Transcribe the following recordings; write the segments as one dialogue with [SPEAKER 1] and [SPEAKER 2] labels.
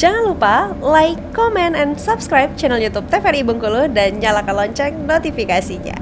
[SPEAKER 1] Jangan lupa like, comment, and subscribe channel YouTube TVRI Bengkulu dan nyalakan lonceng notifikasinya.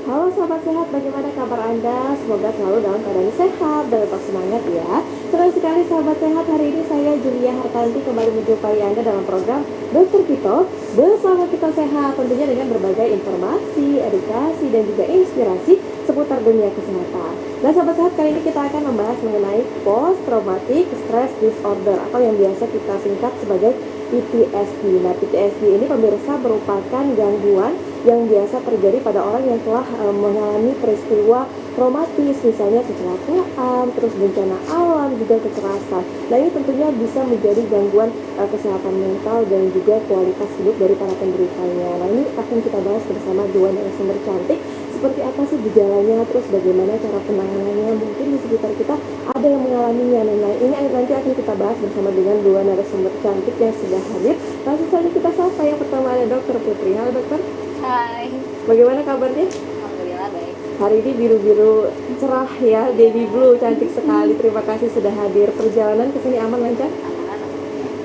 [SPEAKER 2] Halo sahabat sehat, bagaimana kabar Anda? Semoga selalu dalam keadaan sehat dan tetap semangat ya. Senang sekali sahabat sehat, hari ini saya Julia Hartanti kembali menjumpai Anda dalam program Dokter Pito Bersama Kita Sehat, tentunya dengan berbagai informasi, edukasi, dan juga inspirasi seputar dunia kesehatan. Nah sahabat sehat, kali ini kita akan membahas mengenai Post Traumatic Stress Disorder atau yang biasa kita singkat sebagai PTSD. Nah PTSD ini pemirsa merupakan gangguan yang biasa terjadi pada orang yang telah mengalami peristiwa traumatis, misalnya kecelakaan, terus bencana alam, juga kekerasan. Nah ini tentunya bisa menjadi gangguan kesehatan mental dan juga kualitas hidup dari para penderitanya. Nah ini akan kita bahas bersama dua narasumber cantik. Seperti apa sih gejalanya, terus bagaimana cara penanganannya, mungkin di sekitar kita ada yang mengalaminya. Nah ini nanti akan kita bahas bersama dengan dua narasumber cantik yang sudah hadir. Langsung saja kita sapa. Yang pertama ada Dokter Putri. Halo dokter.
[SPEAKER 3] Hai.
[SPEAKER 2] Bagaimana kabarnya?
[SPEAKER 3] Alhamdulillah baik.
[SPEAKER 2] Hari ini biru-biru cerah ya, baby blue, cantik sekali. Terima kasih sudah hadir. Perjalanan ke sini aman, lancar?
[SPEAKER 3] Aman-aman.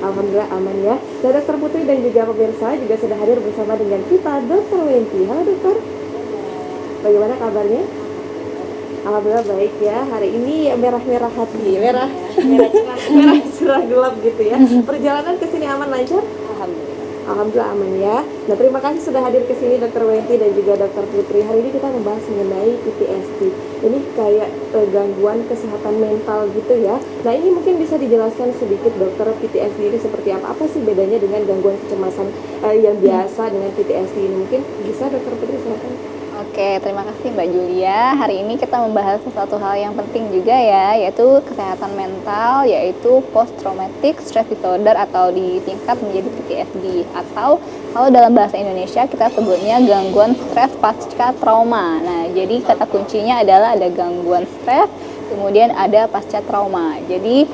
[SPEAKER 2] Alhamdulillah aman ya. Dan Dokter Putri dan juga pemirsa juga sudah hadir bersama dengan kita Dokter Wenti. Halo dokter. Bagaimana kabarnya? Alhamdulillah baik ya. Hari ini merah-merah hati, merah cerah gelap gitu ya. Perjalanan ke sini aman, lancar?
[SPEAKER 3] Alhamdulillah.
[SPEAKER 2] Alhamdulillah aman ya. Nah terima kasih sudah hadir ke sini Dokter Wenti dan juga Dokter Putri. Hari ini kita membahas mengenai PTSD. Ini kayak gangguan kesehatan mental gitu ya. Nah ini mungkin bisa dijelaskan sedikit dokter, PTSD ini seperti apa? Apa sih bedanya dengan gangguan kecemasan yang biasa dengan PTSD ini? Mungkin bisa Dokter Putri silakan.
[SPEAKER 3] Oke, terima kasih Mbak Julia. Hari ini kita membahas sesuatu hal yang penting juga ya, yaitu kesehatan mental, yaitu Post Traumatic Stress Disorder atau disingkat menjadi PTSD. Atau kalau dalam bahasa Indonesia kita sebutnya gangguan stres pasca trauma. Nah, jadi kata kuncinya adalah ada gangguan stres, kemudian ada pasca trauma. Jadi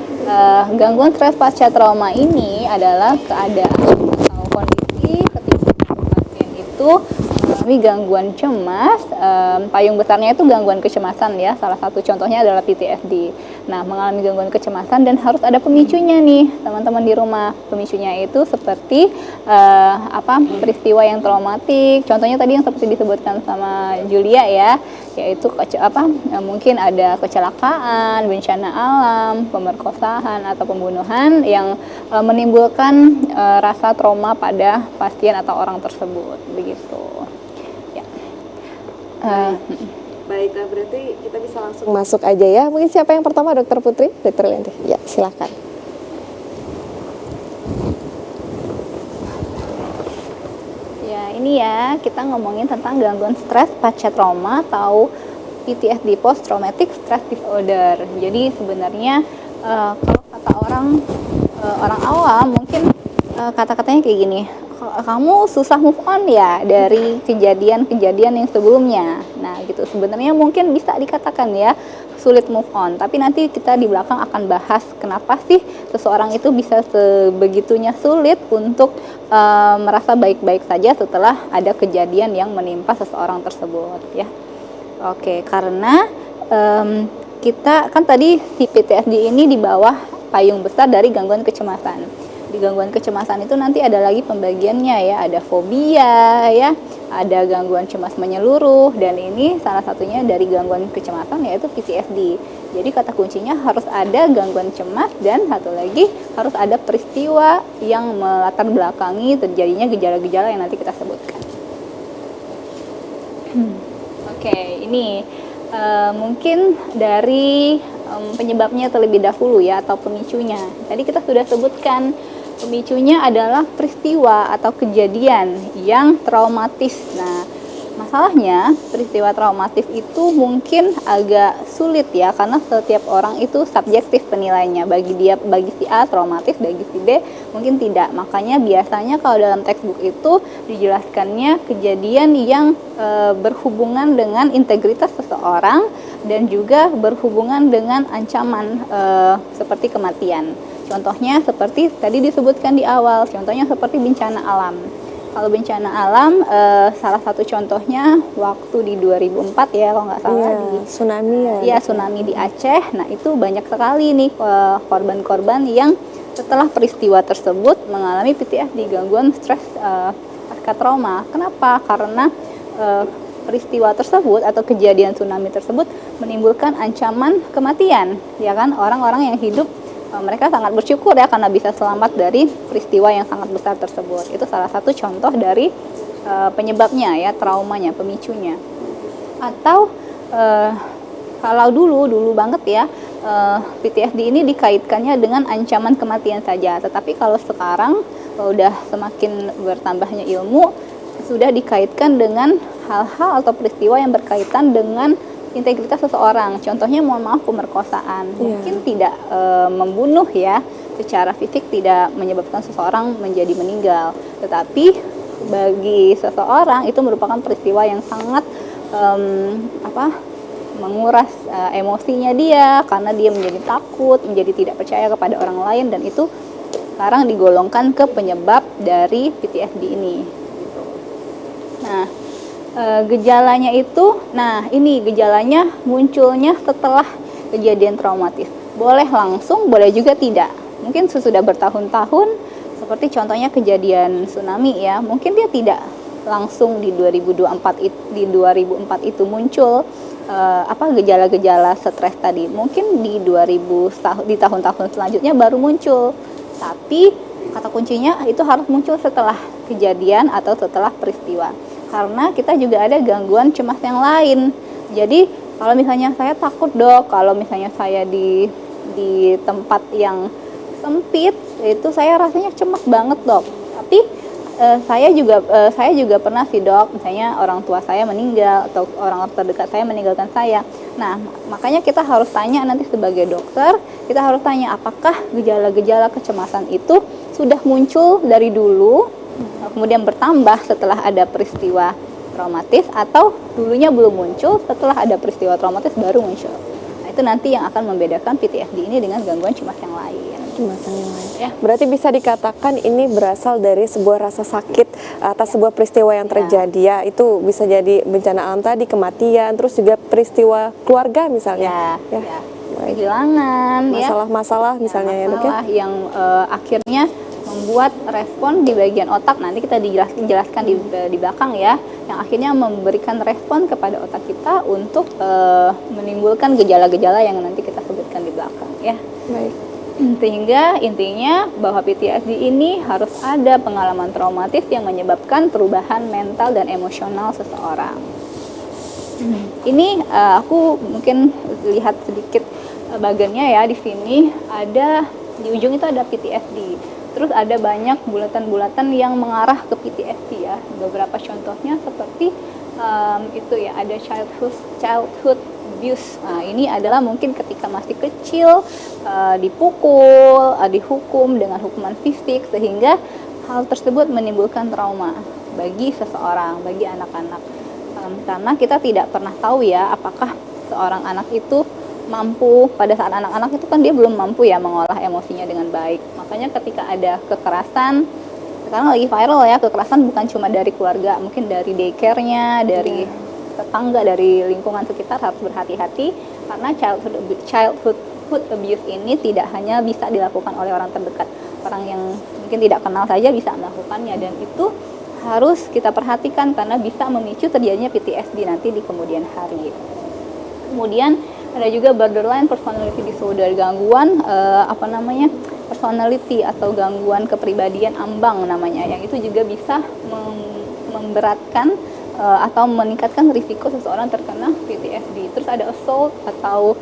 [SPEAKER 3] gangguan stres pasca trauma ini adalah keadaan atau kondisi ketika pasien itu mengalami gangguan cemas. Payung besarnya itu gangguan kecemasan ya. Salah satu contohnya adalah PTSD. Nah, mengalami gangguan kecemasan dan harus ada pemicunya nih, teman-teman di rumah. Pemicunya itu seperti peristiwa yang traumatik. Contohnya tadi yang seperti disebutkan sama Julia ya, yaitu mungkin ada kecelakaan, bencana alam, pemerkosaan atau pembunuhan yang menimbulkan rasa trauma pada pasien atau orang tersebut, begitu.
[SPEAKER 2] Baiklah, berarti kita bisa langsung masuk aja ya. Mungkin siapa yang pertama, Dokter Putri? Dokter Wenti. Ya, silakan.
[SPEAKER 3] Ya, ini ya, kita ngomongin tentang gangguan stres pasca trauma atau PTSD, Post Traumatic Stress Disorder. Jadi sebenarnya kalau kata orang awam mungkin kata-katanya kayak gini, kamu susah move on ya dari kejadian-kejadian yang sebelumnya. Nah gitu, sebenarnya mungkin bisa dikatakan ya sulit move on. Tapi nanti kita di belakang akan bahas kenapa sih seseorang itu bisa sebegitunya sulit untuk merasa baik-baik saja setelah ada kejadian yang menimpa seseorang tersebut ya. Oke, karena kita kan tadi si PTSD ini di bawah payung besar dari gangguan kecemasan. Di gangguan kecemasan itu nanti ada lagi pembagiannya ya, ada fobia ya, ada gangguan cemas menyeluruh, dan ini salah satunya dari gangguan kecemasan yaitu PTSD. Jadi kata kuncinya harus ada gangguan cemas dan satu lagi harus ada peristiwa yang melatar belakangi terjadinya gejala-gejala yang nanti kita sebutkan. Oke, ini mungkin dari penyebabnya terlebih dahulu ya, atau pemicunya. Tadi kita sudah sebutkan pemicunya adalah peristiwa atau kejadian yang traumatis. Nah, masalahnya peristiwa traumatis itu mungkin agak sulit ya, karena setiap orang itu subjektif penilaiannya. Bagi si A traumatis, bagi si B mungkin tidak. Makanya biasanya kalau dalam textbook itu dijelaskannya kejadian yang berhubungan dengan integritas seseorang dan juga berhubungan dengan ancaman seperti kematian. Contohnya seperti tadi disebutkan di awal, contohnya seperti bencana alam. Kalau bencana alam, salah satu contohnya waktu di 2004 ya kalau nggak salah,
[SPEAKER 2] Iya, tsunami ya.
[SPEAKER 3] Iya, tsunami di Aceh. Nah, itu banyak sekali nih korban-korban yang setelah peristiwa tersebut mengalami PTSD, gangguan stres pasca trauma. Kenapa? Karena peristiwa tersebut atau kejadian tsunami tersebut menimbulkan ancaman kematian, ya kan? Orang-orang yang hidup mereka sangat bersyukur ya karena bisa selamat dari peristiwa yang sangat besar tersebut. Itu salah satu contoh dari penyebabnya ya, traumanya, pemicunya. Atau kalau dulu banget ya, PTSD ini dikaitkannya dengan ancaman kematian saja. Tetapi kalau sekarang udah semakin bertambahnya ilmu, sudah dikaitkan dengan hal-hal atau peristiwa yang berkaitan dengan integritas seseorang. Contohnya mohon maaf pemerkosaan, mungkin tidak membunuh ya, secara fisik tidak menyebabkan seseorang menjadi meninggal, tetapi bagi seseorang itu merupakan peristiwa yang sangat menguras emosinya dia, karena dia menjadi takut, menjadi tidak percaya kepada orang lain, dan itu sekarang digolongkan ke penyebab dari PTSD ini. Gitu. Nah, gejalanya itu, ini gejalanya munculnya setelah kejadian traumatis. Boleh langsung, boleh juga tidak. Mungkin sesudah bertahun-tahun, seperti contohnya kejadian tsunami ya, mungkin dia tidak langsung di 2004 itu muncul gejala-gejala stres tadi. Mungkin di tahun-tahun selanjutnya baru muncul. Tapi kata kuncinya itu harus muncul setelah kejadian atau setelah peristiwa. Karena kita juga ada gangguan cemas yang lain. Jadi kalau misalnya saya takut dok, kalau misalnya saya di tempat yang sempit, itu saya rasanya cemas banget dok. Tapi saya juga pernah sih dok, misalnya orang tua saya meninggal atau orang terdekat saya meninggalkan saya. Nah, makanya kita harus tanya nanti sebagai dokter, kita harus tanya apakah gejala-gejala kecemasan itu sudah muncul dari dulu, kemudian bertambah setelah ada peristiwa traumatis, atau dulunya belum muncul, setelah ada peristiwa traumatis baru muncul. Nah, itu nanti yang akan membedakan PTSD ini dengan gangguan cemas yang lain.
[SPEAKER 2] Ya. Berarti bisa dikatakan ini berasal dari sebuah rasa sakit atas sebuah peristiwa yang terjadi ya. Itu bisa jadi bencana alam tadi, kematian, terus juga peristiwa keluarga misalnya.
[SPEAKER 3] Ya. Kehilangan,
[SPEAKER 2] masalah-masalah misalnya ya dok ya.
[SPEAKER 3] Yang akhirnya membuat respon di bagian otak, nanti kita dijelaskan di belakang ya, yang akhirnya memberikan respon kepada otak kita untuk menimbulkan gejala-gejala yang nanti kita sebutkan di belakang ya.
[SPEAKER 2] Baik.
[SPEAKER 3] Sehingga intinya bahwa PTSD ini harus ada pengalaman traumatis yang menyebabkan perubahan mental dan emosional seseorang. Ini aku mungkin lihat sedikit bagannya ya, di sini ada di ujung itu ada PTSD. Terus ada banyak bulatan-bulatan yang mengarah ke PTSD ya. Beberapa contohnya seperti itu ya, ada childhood abuse. Nah, ini adalah mungkin ketika masih kecil dipukul, dihukum dengan hukuman fisik, sehingga hal tersebut menimbulkan trauma bagi seseorang, bagi anak-anak. Karena kita tidak pernah tahu ya apakah seorang anak itu mampu, pada saat anak-anak itu kan dia belum mampu ya mengolah emosinya dengan baik. Makanya ketika ada kekerasan, sekarang lagi viral ya, kekerasan bukan cuma dari keluarga, mungkin dari daycare-nya, dari tetangga, dari lingkungan sekitar, harus berhati-hati karena childhood abuse ini tidak hanya bisa dilakukan oleh orang terdekat, orang yang mungkin tidak kenal saja bisa melakukannya, dan itu harus kita perhatikan karena bisa memicu terjadinya PTSD nanti di kemudian hari. Kemudian ada juga borderline personality disorder, gangguan personality atau gangguan kepribadian ambang namanya, yang itu juga bisa memberatkan atau meningkatkan risiko seseorang terkena PTSD. Terus ada assault atau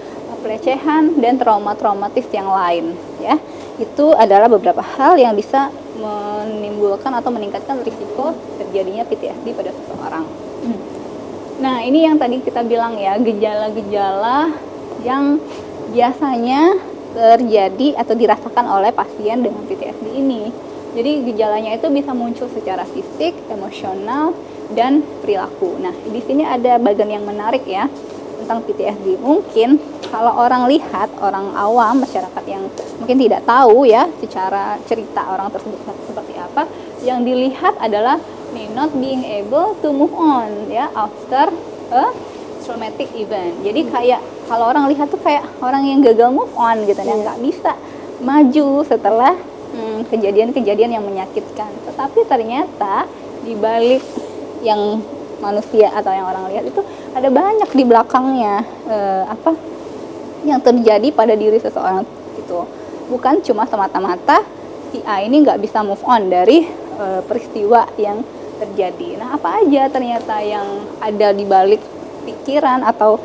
[SPEAKER 3] pelecehan dan trauma traumatis yang lain ya. Itu adalah beberapa hal yang bisa menimbulkan atau meningkatkan risiko terjadinya PTSD pada seseorang. Nah, ini yang tadi kita bilang ya, gejala-gejala yang biasanya terjadi atau dirasakan oleh pasien dengan PTSD ini. Jadi gejalanya itu bisa muncul secara fisik, emosional, dan perilaku. Nah, di sini ada bagian yang menarik ya tentang PTSD. Mungkin kalau orang lihat, orang awam, masyarakat yang mungkin tidak tahu ya secara cerita orang tersebut seperti apa, yang dilihat adalah may not being able to move on ya after a traumatic event. Jadi kayak kalau orang lihat tuh kayak orang yang gagal move on gitu, yang nggak bisa maju setelah kejadian-kejadian yang menyakitkan. Tetapi ternyata di balik yang manusia atau yang orang lihat itu ada banyak di belakangnya apa yang terjadi pada diri seseorang itu. Bukan cuma semata-mata si A ini nggak bisa move on dari peristiwa yang terjadi. Nah, apa aja ternyata yang ada di balik pikiran atau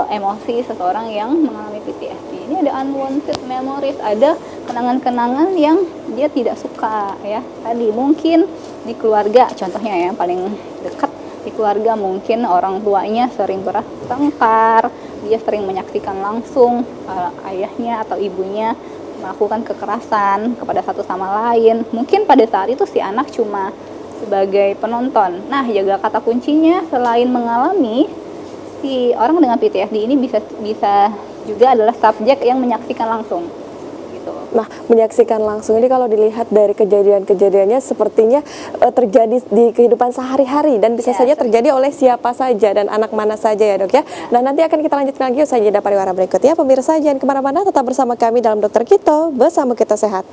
[SPEAKER 3] emosi seseorang yang mengalami PTSD. Ini ada unwanted memories, ada kenangan-kenangan yang dia tidak suka ya. Tadi mungkin di keluarga, contohnya yang paling dekat di keluarga, mungkin orang tuanya sering bertengkar, dia sering menyaksikan langsung ayahnya atau ibunya melakukan kekerasan kepada satu sama lain. Mungkin pada saat itu si anak cuma sebagai penonton. Nah, jaga kata kuncinya selain mengalami, si orang dengan PTSD ini bisa juga adalah subjek yang menyaksikan langsung gitu.
[SPEAKER 2] Nah, menyaksikan langsung ini kalau dilihat dari kejadian-kejadiannya sepertinya terjadi di kehidupan sehari-hari dan bisa saja terjadi oleh siapa saja dan anak mana saja ya, Dok ya. Nah, nanti akan kita lanjutkan lagi usai jeda pariwara berikut ya. Pemirsa jangan kemana-mana, tetap bersama kami dalam Dokter Kito, bersama kita sehat.